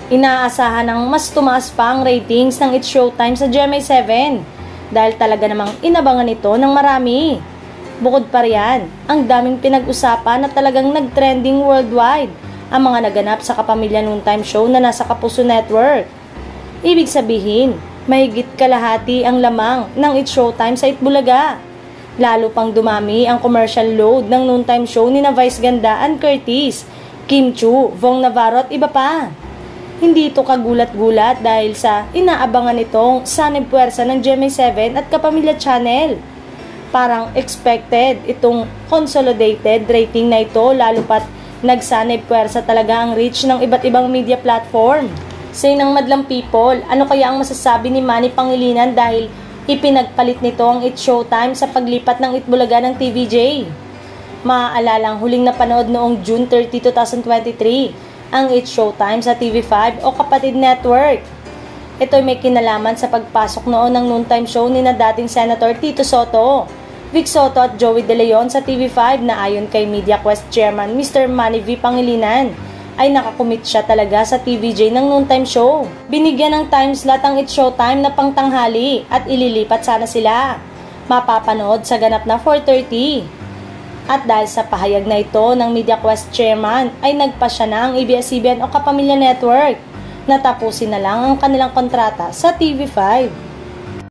Inaasahan ng mas tumaas pa ang ratings ng It's Showtime sa GMA7 dahil talaga namang inabangan ito ng marami. Bukod pa riyan, ang daming pinag-usapan na talagang nag-trending worldwide ang mga naganap sa Kapamilya Noontime Show na nasa Kapuso Network. Ibig sabihin, mahigit kalahati ang lamang ng It's Showtime sa Itbulaga. Lalo pang dumami ang commercial load ng noontime show ni na Vice Ganda and Curtis, Kim Chu, Vong Navarro at iba pa. Hindi ito kagulat-gulat dahil sa inaabangan itong sanib puwersa ng GMA7 at Kapamilya Channel. Parang expected itong consolidated rating na ito lalo pat nagsanib puwersa talaga ang reach ng iba't ibang media platform. Say ng madlang people, ano kaya ang masasabi ni Manny Pangilinan dahil ipinagpalit nito ang It's Showtime sa paglipat ng Itbulaga ng TVJ? Maaalalang huling napanood noong June 30, 2023 ang It's Showtime sa TV5 o Kapatid Network. Ito'y may kinalaman sa pagpasok noon ng noontime show ni na dating Senator Tito Soto, Vic Soto at Joey De Leon sa TV5 na ayon kay MediaQuest Chairman Mr. Manny V. Pangilinan ay nakakumit siya talaga sa TVJ ng noontime show. Binigyan ng time slot ang It's Showtime na pangtanghali at ililipat sana sila. Mapapanood sa ganap na 4:30. At dahil sa pahayag na ito ng MediaQuest Chairman ay nagpasya na ang ABS-CBN o Kapamilya Network na tapusin na lang ang kanilang kontrata sa TV5.